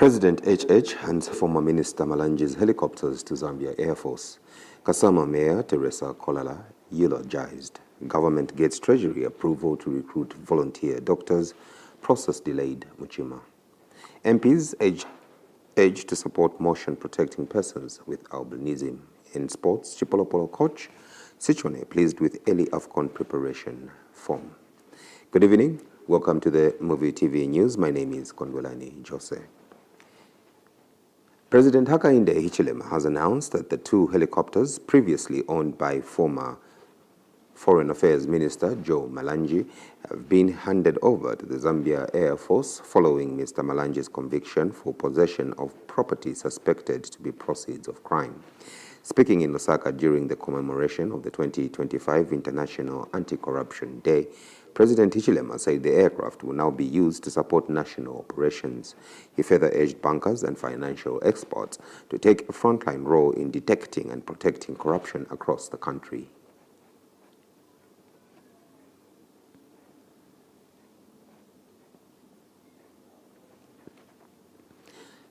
President HH hands former Minister Malanji's helicopters to Zambia Air Force. Kasama Mayor Teresa Kolala eulogized. Government gets Treasury approval to recruit volunteer doctors. Process delayed, Muchima. MPs urged to support motion protecting persons with albinism. In sports, Chipolopolo coach Sichone pleased with early AFCON preparation form. Good evening. Welcome to the Muvi TV News. My name is Kondwelani Jose. President Hakainde Hichilema has announced that the two helicopters previously owned by former Foreign Affairs Minister Joe Malanji have been handed over to the Zambia Air Force following Mr. Malanji's conviction for possession of property suspected to be proceeds of crime. Speaking in Lusaka during the commemoration of the 2025 International Anti-Corruption Day, President Hichilema said the aircraft will now be used to support national operations. He further urged bankers and financial experts to take a frontline role in detecting and protecting corruption across the country.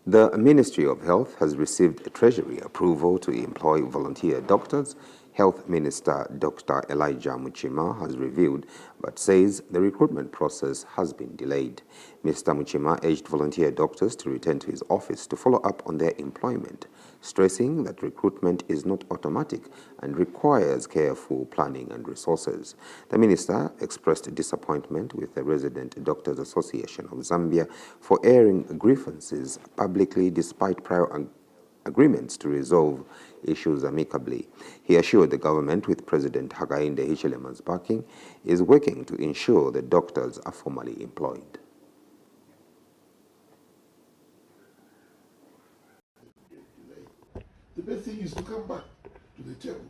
The Ministry of Health has received Treasury approval to employ volunteer doctors. Health Minister Dr. Elijah Muchima has revealed, but says the recruitment process has been delayed. Mr. Muchima urged volunteer doctors to return to his office to follow up on their employment, stressing that recruitment is not automatic and requires careful planning and resources. The minister expressed disappointment with the Resident Doctors Association of Zambia for airing grievances publicly despite prior agreements to resolve issues amicably. He assured the government, with President Hakainde Hichilema's backing, is working to ensure the doctors are formally employed. The best thing is to come back to the table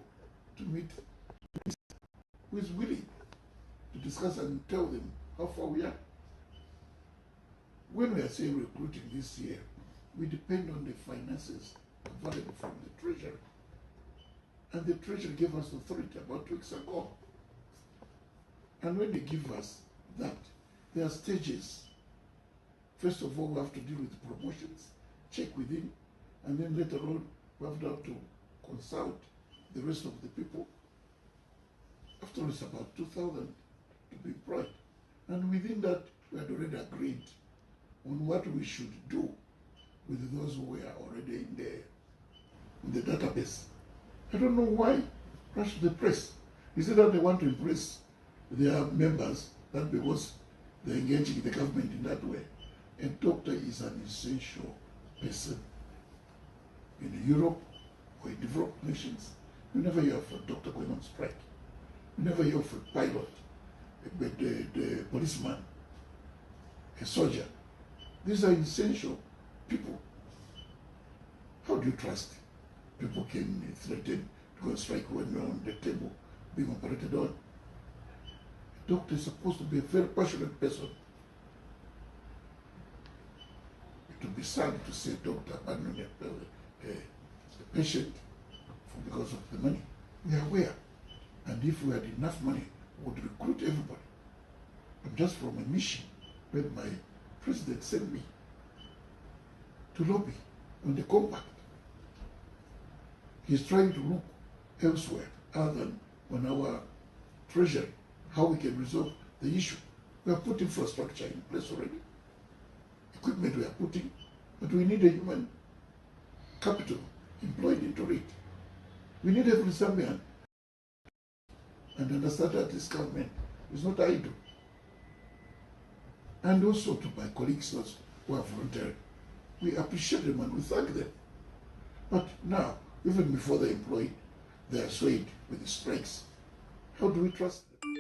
to meet who is willing to discuss and tell them how far we are. When we are saying recruiting this year, we depend on the finances available from the Treasury. And the Treasury gave us authority about 2 weeks ago. And when they give us that, there are stages. First of all, we have to deal with the promotions, check within, and then later on, we have to consult the rest of the people. After all, it's about 2,000 to be employed. And within that, we had already agreed on what we should do with those who were already in the database. I don't know why rush the press. Is it that they want to impress their members, that because they're engaging the government in that way? A doctor is an essential person. In Europe or in developed nations, you never hear of a doctor going on strike. You never hear of a pilot, the policeman, a soldier. These are essential people. How do you trust people can threaten to go on strike when you're on the table being operated on? A doctor is supposed to be a very passionate person. It would be sad to see a doctor abandoning a patient because of the money. We are aware. And if we had enough money, we would recruit everybody. I'm just from a mission where my president sent me to lobby on the compact. He's trying to look elsewhere other than on our treasury, how we can resolve the issue. We have put infrastructure in place already. Equipment we are putting, but we need a human capital employed into it. We need every Zambian and understand that this government is not idle. And also to my colleagues who have volunteered, we appreciate them and we thank them. But now, even before they're employed, they are swayed with the strikes. How do we trust them?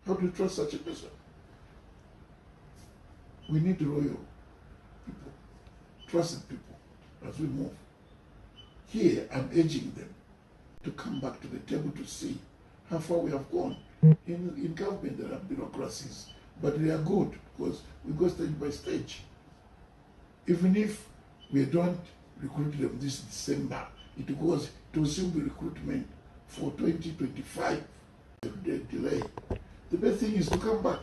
How do we trust such a person? We need loyal people, trusted people as we move. Here, I'm urging them to come back to the table to see how far we have gone. In government, there are bureaucracies, but they are good because we go stage by stage. Even if we don't recruit them this December, it will still be recruitment for 2025. The delay. The best thing is to come back.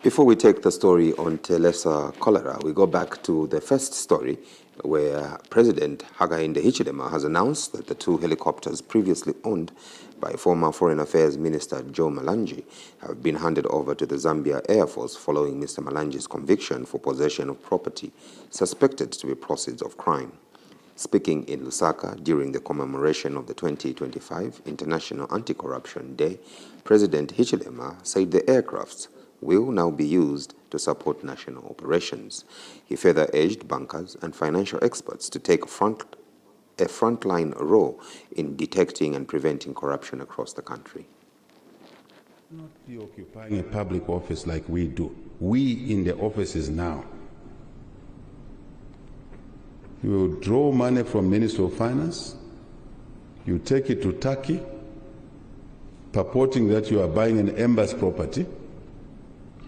Before we take the story on Telesa cholera, we go back to the first story where President Hakainde Hichilema has announced that the two helicopters previously owned by former Foreign Affairs Minister Joe Malanji have been handed over to the Zambia Air Force following Mr. Malanji's conviction for possession of property suspected to be proceeds of crime. Speaking in Lusaka during the commemoration of the 2025 International Anti-Corruption Day, President Hichilema said the aircrafts will now be used to support national operations. He further urged bankers and financial experts to take a frontline role in detecting and preventing corruption across the country. Not be occupying a public office like we do. We in the offices now. You will draw money from Ministry of Finance, you take it to Turkey, purporting that you are buying an embassy property.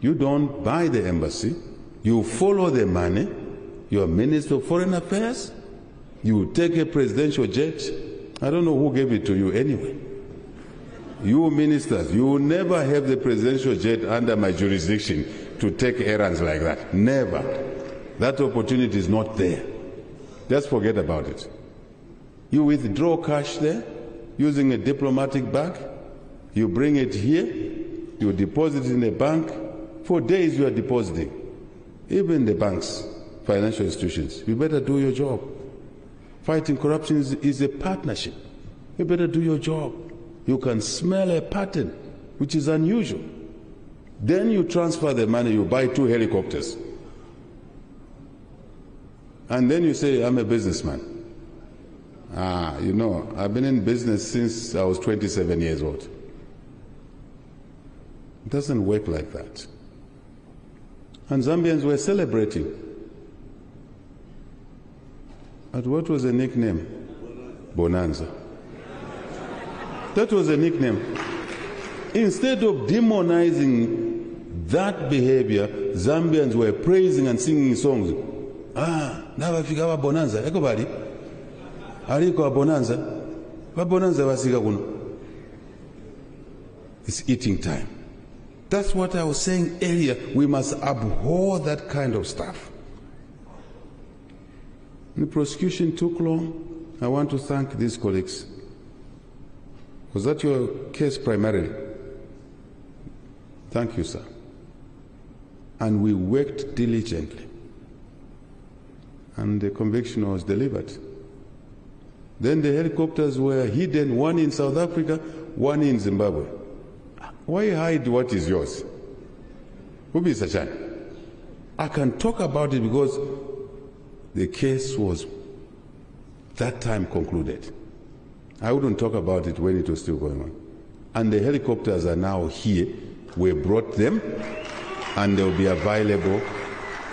You don't buy the embassy, you follow the money, you're Minister of Foreign Affairs, you take a presidential jet. I don't know who gave it to you anyway. You ministers, you will never have the presidential jet under my jurisdiction to take errands like that. Never. That opportunity is not there. Just forget about it. You withdraw cash there using a diplomatic bag, you bring it here, you deposit it in a bank. For days you are depositing. Even the banks, financial institutions, you better do your job. Fighting corruption is a partnership. You better do your job. You can smell a pattern, which is unusual. Then you transfer the money, you buy 2 helicopters. And then you say, I'm a businessman. You know, I've been in business since I was 27 years old. It doesn't work like that. And Zambians were celebrating. And what was the nickname? Bonanza. That was a nickname. Instead of demonizing that behavior, Zambians were praising and singing songs. Now wafika wa bonanza. Eko bali? Aliko wa bonanza. Wa bonanza wasika kuno. It's eating time. That's what I was saying earlier. We must abhor that kind of stuff. The prosecution took long. I want to thank these colleagues. Was that your case primarily? Thank you, sir. And we worked diligently. And the conviction was delivered. Then the helicopters were hidden, one in South Africa, one in Zimbabwe. Why hide what is yours? Ubi Sachan. I can talk about it because the case was that time concluded. I wouldn't talk about it when it was still going on. And the helicopters are now here. We brought them and they'll be available.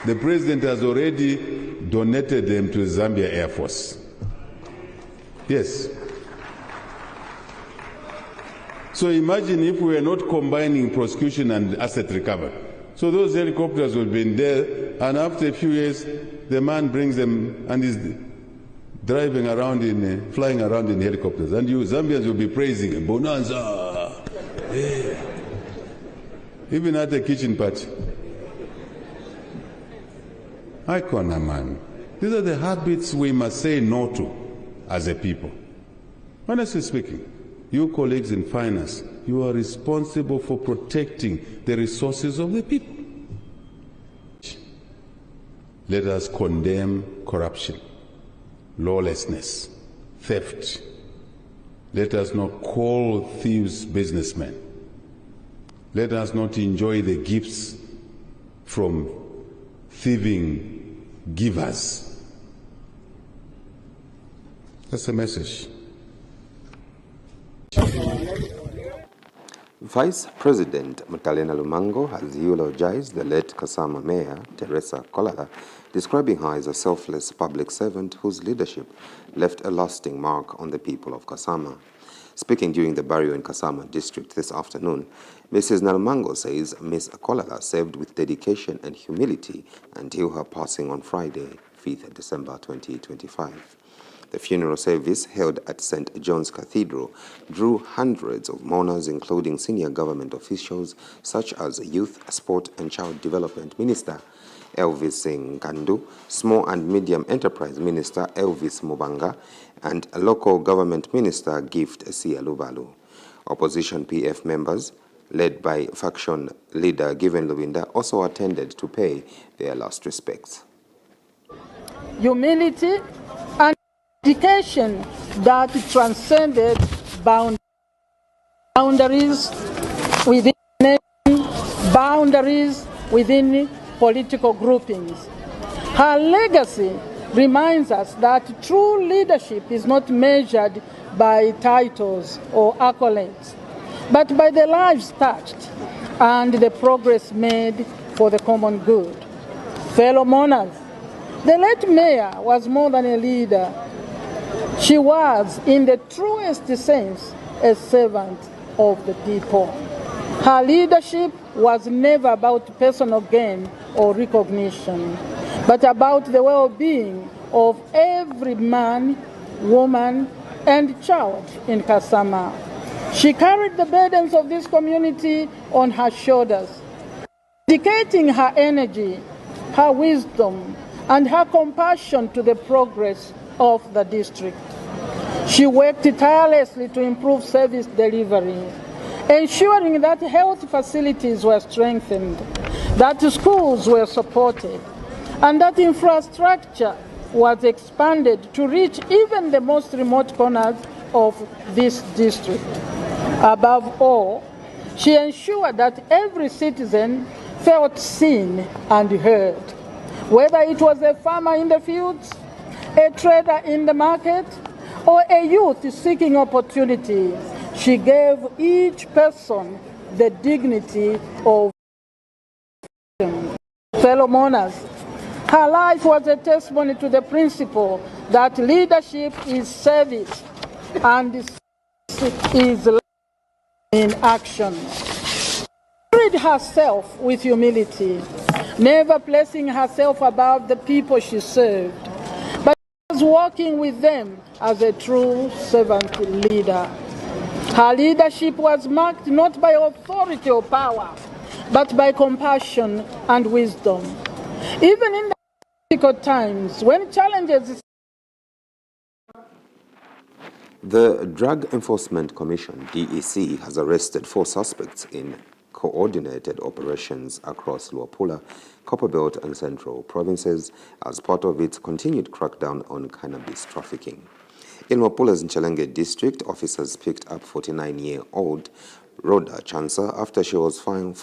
The president has already donated them to the Zambia Air Force. Yes. So imagine if we were not combining prosecution and asset recovery. So those helicopters would be in there, and after a few years, the man brings them and is driving around flying around in helicopters. And you Zambians will be praising, Bonanza! Yeah. Even at the kitchen party. Icona, man. These are the habits we must say no to as a people. Honestly speaking, you colleagues in finance, you are responsible for protecting the resources of the people. Let us condemn corruption, lawlessness, theft. Let us not call thieves businessmen. Let us not enjoy the gifts from thieving givers. That's the message. Vice President Mutalena Lumango has eulogized the late Kasama Mayor, Teresa Kolala, describing her as a selfless public servant whose leadership left a lasting mark on the people of Kasama. Speaking during the burial in Kasama district this afternoon, Mrs. Nalmango says Ms. Kolala served with dedication and humility until her passing on Friday, 5th December 2025. The funeral service held at St. John's Cathedral drew hundreds of mourners, including senior government officials such as Youth, Sport and Child Development Minister Elvis Nkandu, Small and Medium Enterprise Minister Elvis Mubanga, and local government minister Gift Sialubalu. Opposition PF members, led by faction leader Given Lubinda, also attended to pay their last respects. Humility and dedication that transcended boundaries within nation, boundaries within political groupings. Her legacy reminds us that true leadership is not measured by titles or accolades, but by the lives touched and the progress made for the common good. Fellow mourners, the late mayor was more than a leader. She was, in the truest sense, a servant of the people. Her leadership was never about personal gain or recognition, but about the well-being of every man, woman, and child in Kasama. She carried the burdens of this community on her shoulders, dedicating her energy, her wisdom, and her compassion to the progress of the district. She worked tirelessly to improve service delivery, ensuring that health facilities were strengthened, that schools were supported, and that infrastructure was expanded to reach even the most remote corners of this district. Above all, she ensured that every citizen felt seen and heard, whether it was a farmer in the fields, a trader in the market, or a youth seeking opportunity. She gave each person the dignity of fellow mourners. Her life was a testimony to the principle that leadership is service and is in action. She carried herself with humility, never placing herself above the people she served, but was walking with them as a true servant leader. Her leadership was marked not by authority or power, but by compassion and wisdom. Even in the difficult times, when challenges... The Drug Enforcement Commission, DEC, has arrested 4 suspects in coordinated operations across Luapula, Copperbelt and Central provinces as part of its continued crackdown on cannabis trafficking. In Luapula's Nchelenge district, officers picked up 49-year-old Rhoda Chansa after she was found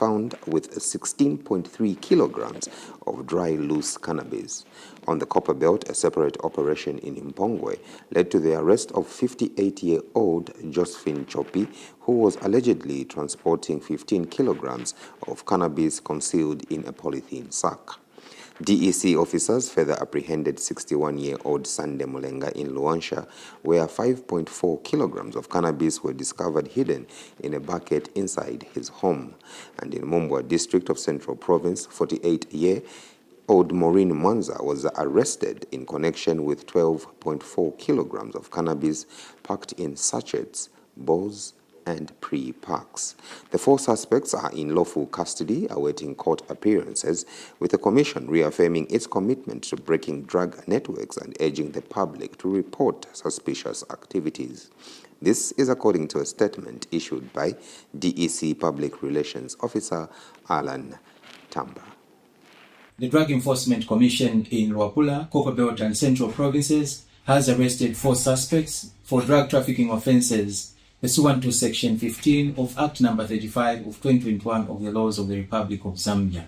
with 16.3 kilograms of dry loose cannabis. On the Copperbelt, a separate operation in Mpongwe led to the arrest of 58-year-old Josephine Chopi, who was allegedly transporting 15 kilograms of cannabis concealed in a polythene sack. DEC officers further apprehended 61-year-old Sande Mulenga in Luansha, where 5.4 kilograms of cannabis were discovered hidden in a bucket inside his home. And in Mumbwa district of Central Province, 48-year-old Maureen Mwanza was arrested in connection with 12.4 kilograms of cannabis packed in sachets, bowls, and pre-packs. The 4 suspects are in lawful custody awaiting court appearances, with the Commission reaffirming its commitment to breaking drug networks and urging the public to report suspicious activities. This is according to a statement issued by DEC Public Relations Officer Alan Tamba. The Drug Enforcement Commission in Luapula, Copperbelt and Central provinces has arrested 4 suspects for drug trafficking offences pursuant to Section 15 of Act No. 35 of 2021 of the Laws of the Republic of Zambia.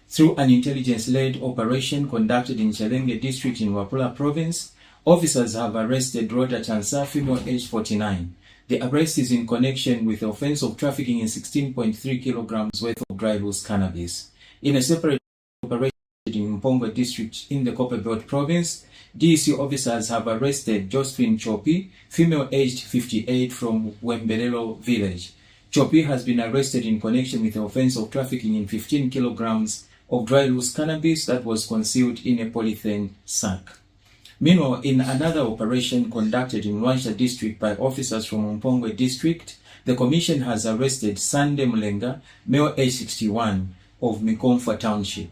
Through an intelligence-led operation conducted in Nchelenge district in Luapula province, officers have arrested Rhoda Chansa, female aged 49. The arrest is in connection with the offence of trafficking in 16.3 kilograms worth of dry loose cannabis. In a separate operation in Mpongwe district in the Copperbelt province, DEC officers have arrested Josephine Chopi, female aged 58 from Wembelelo village. Chopi has been arrested in connection with the offence of trafficking in 15 kilograms of dry loose cannabis that was concealed in a polythene sack. Meanwhile, in another operation conducted in Wansha district by officers from Mpongwe district, the commission has arrested Sande Mulenga, male age 61, of Mikomfa township.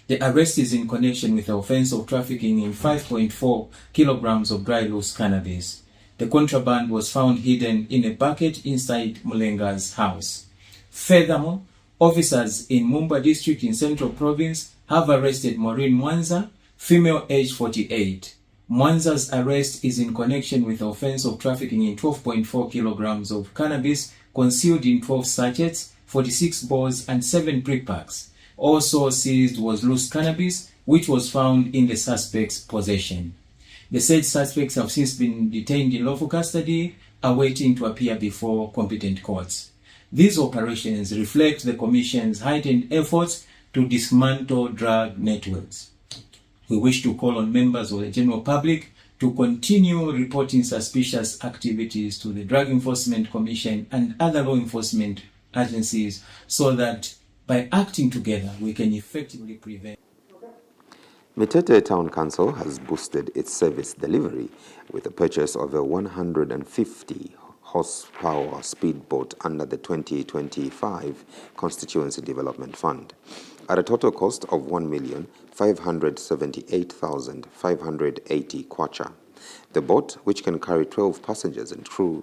The arrest is in connection with the offense of trafficking in 5.4 kilograms of dry loose cannabis. The contraband was found hidden in a bucket inside Mulenga's house. Furthermore, officers in Mumba district in Central Province have arrested Maureen Mwanza, female age 48. Mwanza's arrest is in connection with the offense of trafficking in 12.4 kilograms of cannabis concealed in 12 sachets, 46 balls, and 7 pre-packs. Also seized was loose cannabis, which was found in the suspect's possession. The said suspects have since been detained in lawful custody, awaiting to appear before competent courts. These operations reflect the Commission's heightened efforts to dismantle drug networks. We wish to call on members of the general public to continue reporting suspicious activities to the Drug Enforcement Commission and other law enforcement agencies so that by acting together we can effectively prevent. Mitete Town Council has boosted its service delivery with the purchase of a 150 horsepower speedboat under the 2025 Constituency Development Fund at a total cost of 1,578,580 kwacha. The boat, which can carry 12 passengers and 2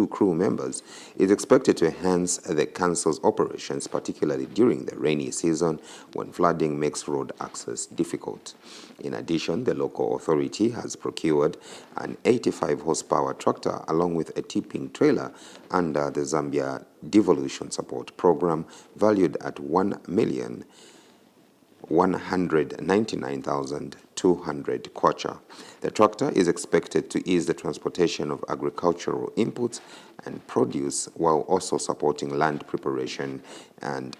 crew members, is expected to enhance the council's operations, particularly during the rainy season when flooding makes road access difficult. In addition, the local authority has procured an 85 horsepower tractor along with a tipping trailer under the Zambia Devolution Support Program valued at 1,199,200 kwacha. The tractor is expected to ease the transportation of agricultural inputs and produce while also supporting land preparation and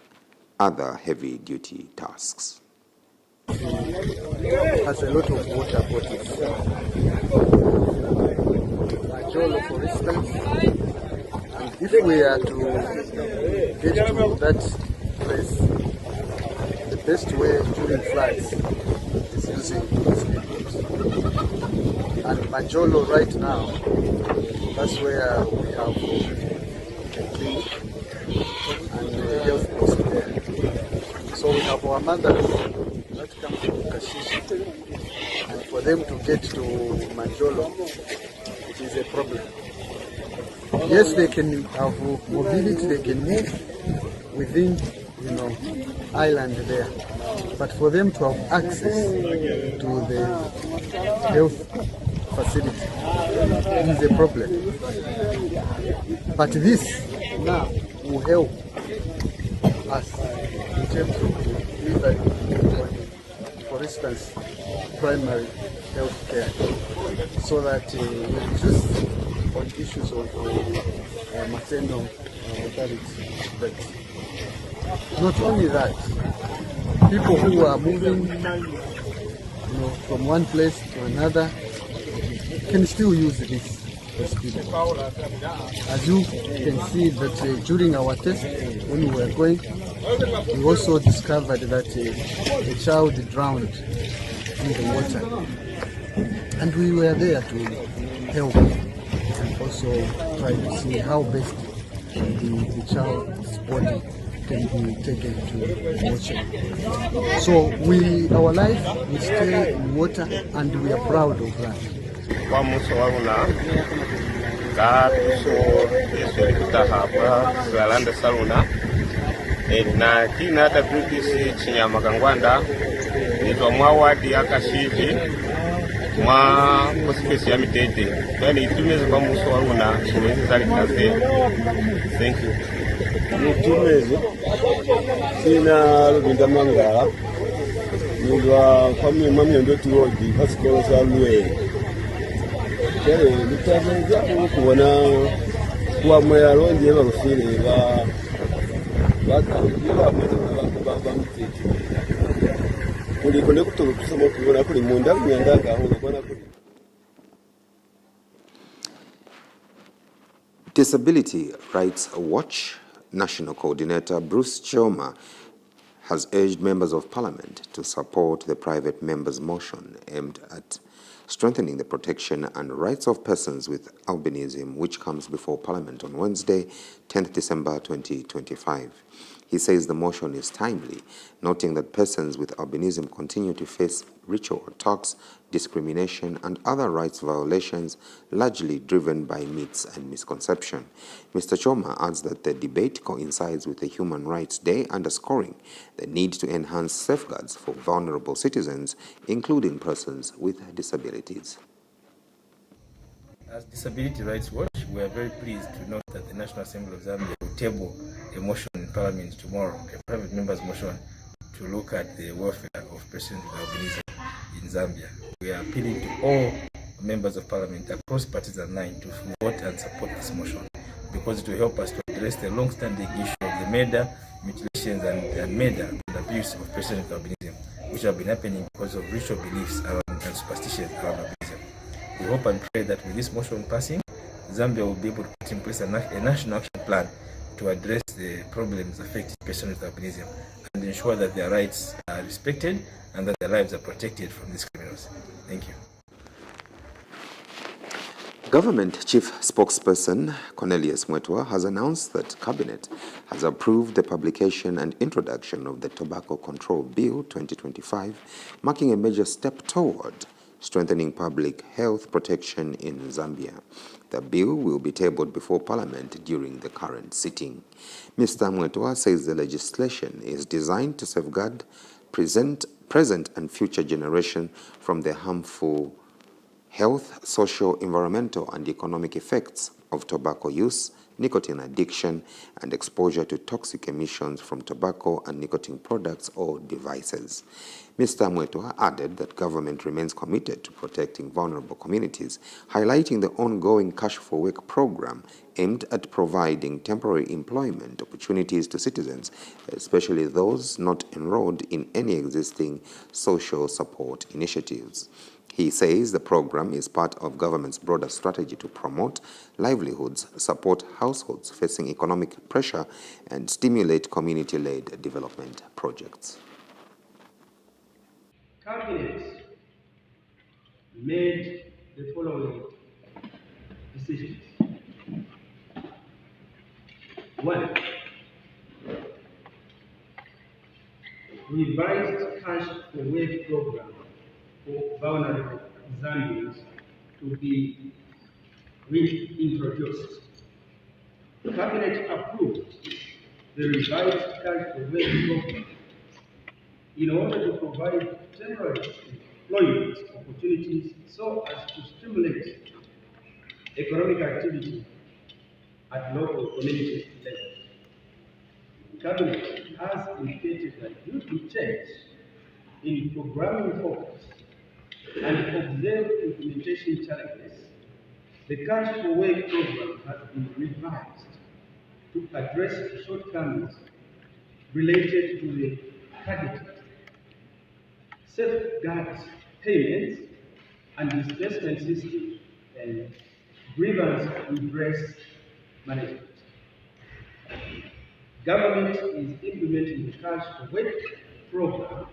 other heavy-duty tasks. Has a lot of water bodies. Majolo, for instance, and if we are to get to that place, the best way during floods is using speedboats. And Majolo right now, that's where we have a clinic and a health post there. So we have our mothers that come from Kashishi, and for them to get to Majolo, it is a problem. Yes, they can have mobility, they can move within, island there. But for them to have access to the health facility is a problem. But this now will help us in terms of delivering, for instance, primary health care, so that we reduce on issues of maternal mortality. But not only that, people who are moving from one place to another can still use this hospital. As you can see that during our test, when we were going, we also discovered that a child drowned in the water. And we were there to help and also try to see how best the child's body can be taken to water. So our life, we stay in water and we are proud of that. Na kina WPC chinyama kangwanda nitwa mwawadi akashivi mwa hospesi ya Mitete yani itumeze kwa muso waruna chimezi zali kaze. Thank you. Itumeze sina rubinda mangala nilwa kwamye mamye ndoti wodi pasikola za luwe kere nitazenza kubona kwa moya lonje barufire ba Disability Rights Watch National Coordinator Bruce Choma has urged members of Parliament to support the private members' motion aimed at strengthening the protection and rights of persons with albinism, which comes before Parliament on Wednesday, 10th December 2025. He says the motion is timely, noting that persons with albinism continue to face ritual attacks, discrimination, and other rights violations, largely driven by myths and misconception. Mr. Choma adds that the debate coincides with the Human Rights Day, underscoring the need to enhance safeguards for vulnerable citizens, including persons with disabilities. As Disability Rights Watch, we are very pleased to note that the National Assembly of Zambia will table a motion in Parliament tomorrow, a private member's motion, to look at the welfare of persons with albinism in Zambia. We are appealing to all members of Parliament across partisan line to vote and support this motion, because it will help us to address the long-standing issue of the murder, mutilations, and murder and abuse of persons with albinism, which have been happening because of ritual beliefs around and superstitions around albinism. We hope and pray that with this motion passing, Zambia will be able to put in place a national action plan to address the problems affecting persons with albinism and ensure that their rights are respected and that their lives are protected from these criminals. Thank you. Government Chief Spokesperson Cornelius Mwetwa has announced that Cabinet has approved the publication and introduction of the Tobacco Control Bill 2025, marking a major step toward strengthening public health protection in Zambia. The bill will be tabled before Parliament during the current sitting. Mr. Mwetwa says the legislation is designed to safeguard present and future generations from the harmful health, social, environmental, and economic effects of tobacco use, nicotine addiction, and exposure to toxic emissions from tobacco and nicotine products or devices. Mr. Mwetwa added that government remains committed to protecting vulnerable communities, highlighting the ongoing Cash for Work program aimed at providing temporary employment opportunities to citizens, especially those not enrolled in any existing social support initiatives. He says the program is part of government's broader strategy to promote livelihoods, support households facing economic pressure, and stimulate community-led development projects. Cabinet made the following decisions. 1. Revised Cash for Work program for vulnerable Zambians to be reintroduced. The Cabinet approved the revised Cash for Work program in order to provide temporary employment opportunities so as to stimulate economic activity at local community level. Cabinet has indicated that due to change in programming focus and observed implementation challenges, the Cash for Work program has been revised to address shortcomings related to the targeted safeguards payments and disbursement system and grievance redress management. Government is implementing the Cash for Work program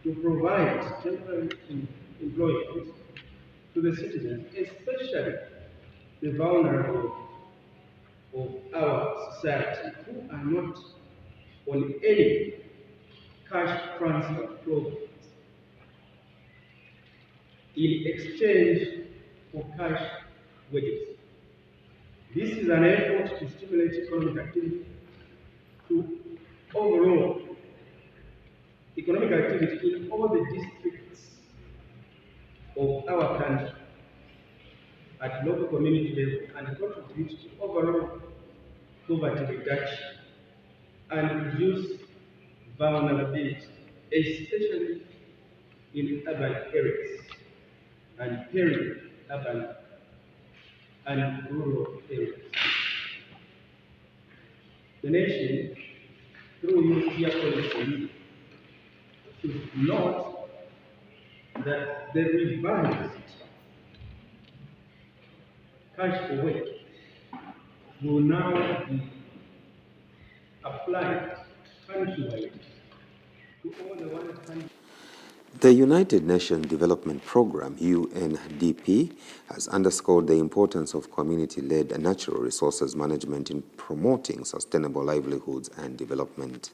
to provide temporary employment to the citizens, especially the vulnerable of our society who are not on any cash transfer programs in exchange for cash wages. This is an effort to stimulate economic activity, to overall economic activity in all the districts of our country at local community level and contribute to overall poverty reduction and reduce vulnerability, especially in urban areas and peri-urban and rural areas. The nation, through media policy, should note that the revised Cash for Work will now be applied countrywide to all the 100. The United Nations Development Programme, UNDP, has underscored the importance of community-led natural resources management in promoting sustainable livelihoods and development.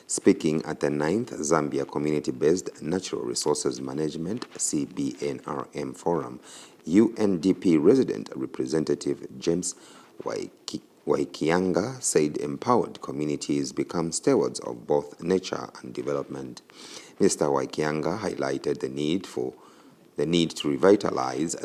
Speaking at the 9th Zambia Community-Based Natural Resources Management CBNRM Forum, UNDP resident representative James Waikianga said empowered communities become stewards of both nature and development. Mr. Waikianga highlighted the need to revitalize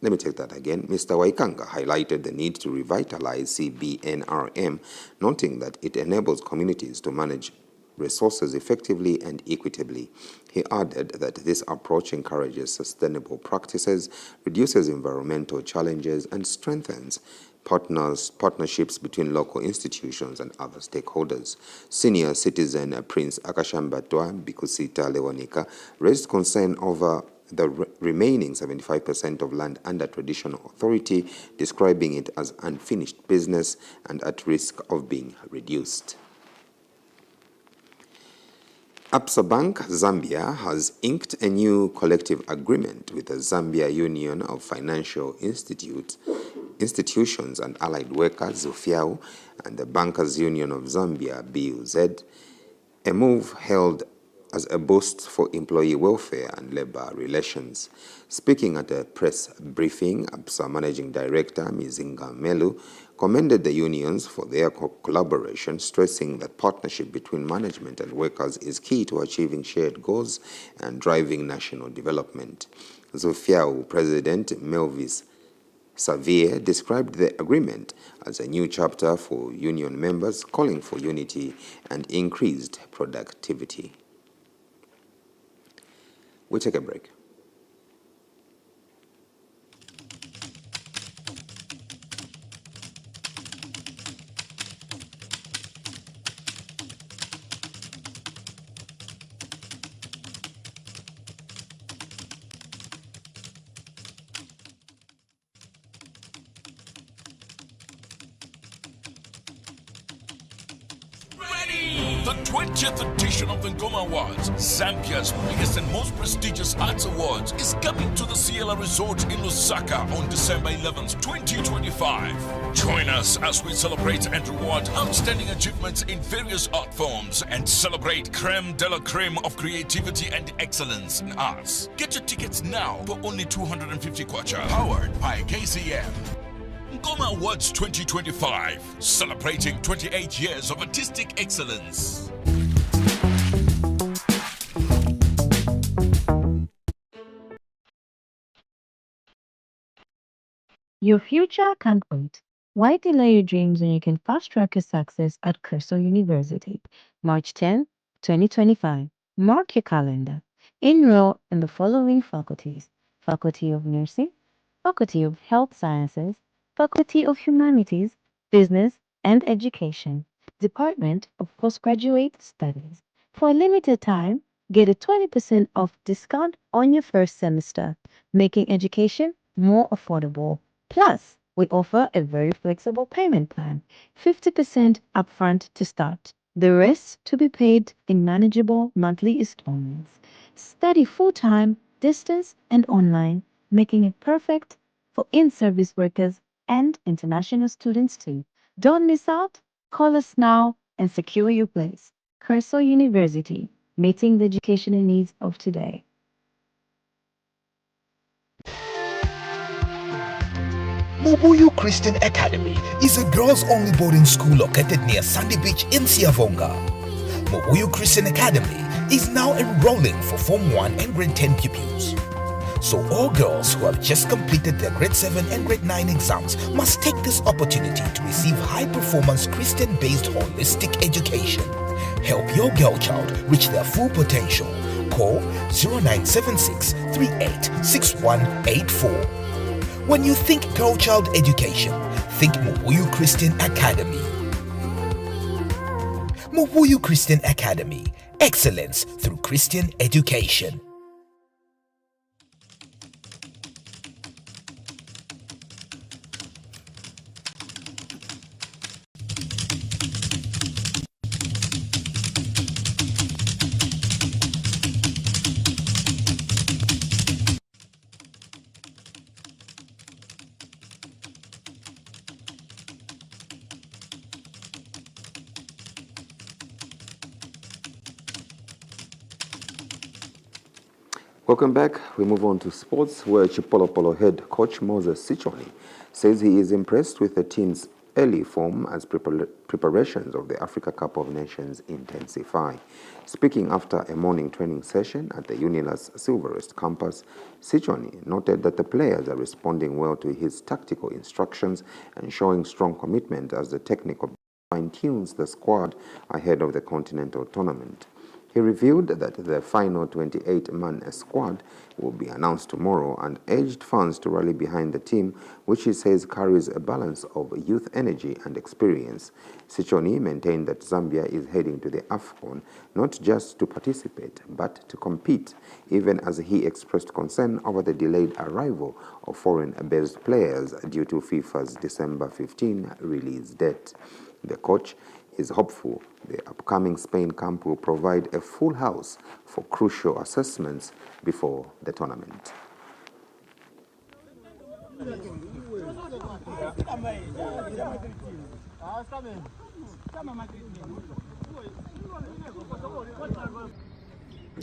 Mr. Waikanga highlighted the need to revitalize CBNRM, noting that it enables communities to manage resources effectively and equitably. He added that this approach encourages sustainable practices, reduces environmental challenges, and strengthens partnerships between local institutions and other stakeholders. Senior citizen Prince Akashambatwa Bikusita Lewanika raised concern over the remaining 75% of land under traditional authority, describing it as unfinished business and at risk of being reduced. Absa Bank Zambia has inked a new collective agreement with the Zambia Union of Financial Institutions and Allied Workers, ZUFIAU, and the Bankers Union of Zambia, BUZ, a move held as a boost for employee welfare and labor relations. Speaking at a press briefing, Absa Managing Director Mizinga Melu commended the unions for their collaboration, stressing that partnership between management and workers is key to achieving shared goals and driving national development. ZUFIAU President Melvis Xavier described the agreement as a new chapter for union members, calling for unity and increased productivity. We take a break. The 20th edition of the Ngoma Awards, Zambia's biggest and most prestigious arts awards, is coming to the Ciela Resort in Lusaka on December 11th, 2025. Join us as we celebrate and reward outstanding achievements in various art forms and celebrate creme de la creme of creativity and excellence in arts. Get your tickets now for only 250 kwacha, powered by KCM. Ngoma Awards 2025, celebrating 28 years of artistic excellence. Your future can't wait. Why delay your dreams when you can fast-track your success at Crystal University? March 10, 2025. Mark your calendar. Enroll in the following faculties: Faculty of Nursing, Faculty of Health Sciences, Faculty of Humanities, Business and Education, Department of Postgraduate Studies. For a limited time, get a 20% off discount on your first semester, making education more affordable. Plus, we offer a very flexible payment plan, 50% upfront to start, the rest to be paid in manageable monthly installments. Study full-time, distance and online, making it perfect for in-service workers and international students too. Don't miss out. Call us now and secure your place. Crystal University, meeting the educational needs of today. Muvi Christian Academy is a girls-only boarding school located near Sandy Beach in Siavonga. Muvi Christian Academy is now enrolling for Form 1 and Grade 10 pupils. So all girls who have just completed their Grade 7 and Grade 9 exams must take this opportunity to receive high-performance Christian-based holistic education. Help your girl child reach their full potential. Call 0976 386184. When you think girl child education, think Muvi Christian Academy. Muvi Christian Academy. Excellence through Christian education. Welcome back. We move on to sports, where Chipolopolo head coach Moses Sichoni says he is impressed with the team's early form as preparations of the Africa Cup of Nations intensify. Speaking after a morning training session at the Unilas Silverest campus, Sichoni noted that the players are responding well to his tactical instructions and showing strong commitment as the technical fine-tunes the squad ahead of the continental tournament. He revealed that the final 28-man squad will be announced tomorrow and urged fans to rally behind the team, which he says carries a balance of youth energy and experience. Sichoni maintained that Zambia is heading to the AFCON not just to participate, but to compete, even as he expressed concern over the delayed arrival of foreign-based players due to FIFA's December 15 release date. The coach is hopeful the upcoming Spain camp will provide a full house for crucial assessments before the tournament.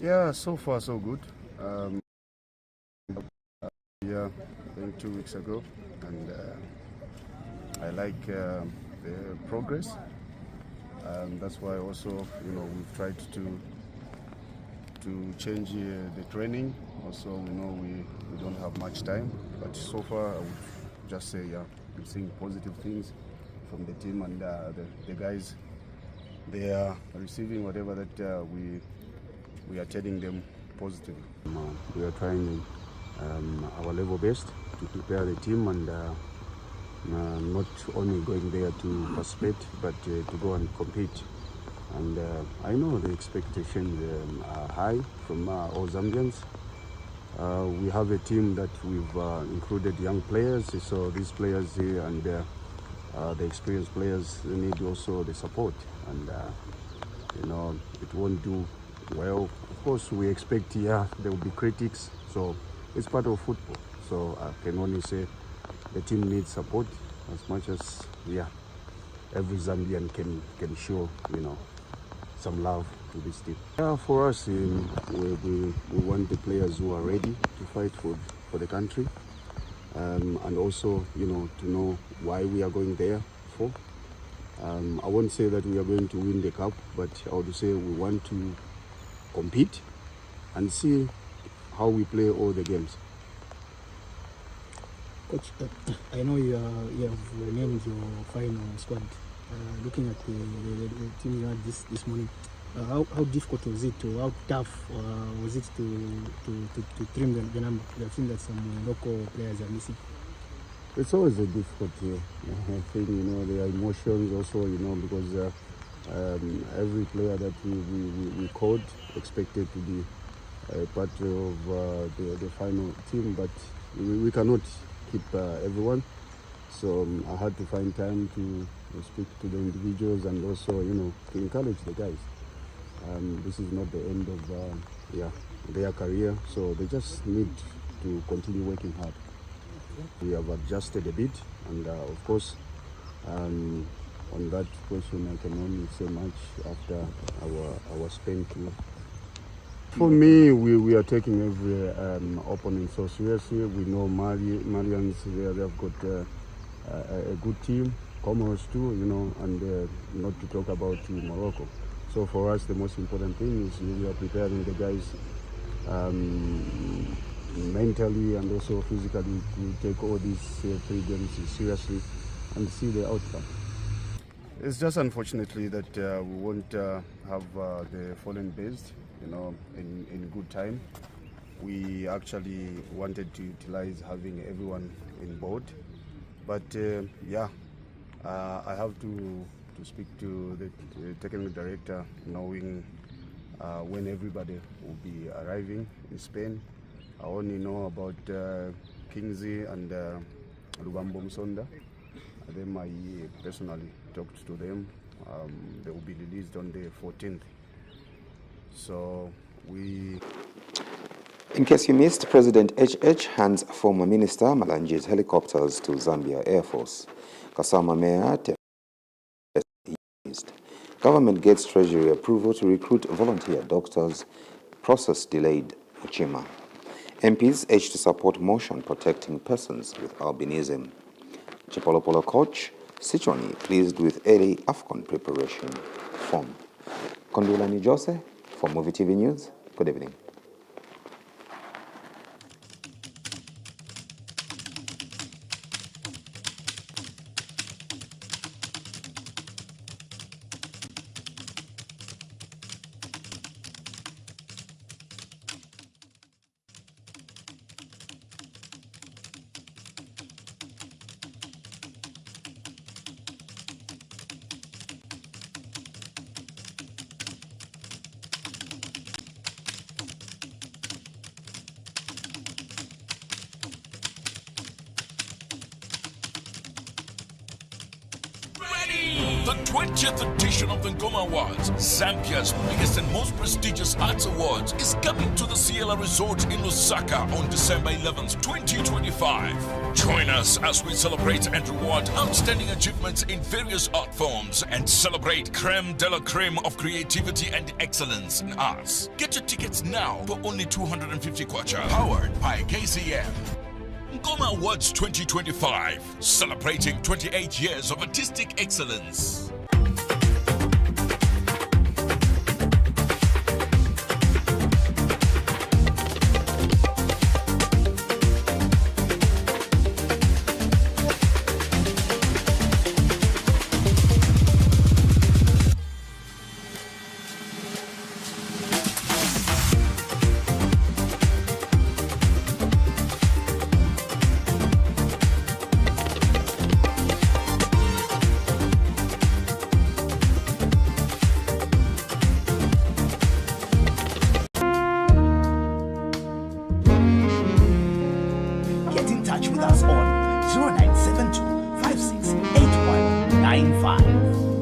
Yeah, so far so good. Yeah, I think 2 weeks ago, and I like the progress. That's why also, we've tried to change the training. Also, we know we don't have much time, but so far I would just say, yeah, I'm seeing positive things from the team, and the guys, they are receiving whatever that we are telling them positively. We are trying our level best to prepare the team, and not only going there to participate, but to go and compete. And I know the expectations are high from all Zambians. We have a team that we've included young players, so these players here and the experienced players, they need also the support, and it won't do well. Of course, we expect there will be critics, so it's part of football. So I can only say the team needs support as much as every Zambian can show some love to this team. For us, we want the players who are ready to fight for the country, and also to know why we are going there for. I won't say that we are going to win the cup, but I would say we want to compete and see how we play all the games. Coach, I know you have named your final squad. Looking at the team you had this morning, how difficult was it, or how tough was it to trim the number? You have seen that some local players are missing. It's always a difficulty. I think there are emotions also, because every player that we called expected to be part of the final team, but we cannot keep everyone. So I had to find time to speak to the individuals and also, to encourage the guys. This is not the end of their career, so they just need to continue working hard. We have adjusted a bit, and of course, on that question, I can only say much after our Spain tour. For me, we are taking every opponent so seriously. We know Malians, they've got a good team, Comoros too, and not to talk about Morocco. So for us, the most important thing is we are preparing the guys mentally and also physically to take all these 3 games seriously and see the outcome. It's just unfortunately that we won't have the foreign based, in good time. We actually wanted to utilize having everyone in board, but I have to speak to the technical director, knowing when everybody will be arriving in Spain. I only know about Kingsley and Lubambo Msonda. Then I personally talked to them. They will be released on the 14th. So In case you missed, President HH hands former Minister Malanji's helicopters to Zambia Air Force. Kasama Mayor Government gets Treasury approval to recruit volunteer doctors. Process delayed, Uchima. MPs urged to support motion protecting persons with albinism. Chipolopolo coach Sichoni pleased with early AFCON preparation form. Kondulani Jose for Muvi TV News. Good evening. The 20th edition of the Ngoma Awards, Zambia's biggest and most prestigious arts awards, is coming to the Ciela Resort in Lusaka on December 11th, 2025. Join us as we celebrate and reward outstanding achievements in various art forms and celebrate creme de la creme of creativity and excellence in arts. Get your tickets now for only 250 kwacha, powered by KCM. Ngoma Awards 2025, celebrating 28 years of artistic excellence. Get in touch with us on 0972 568195.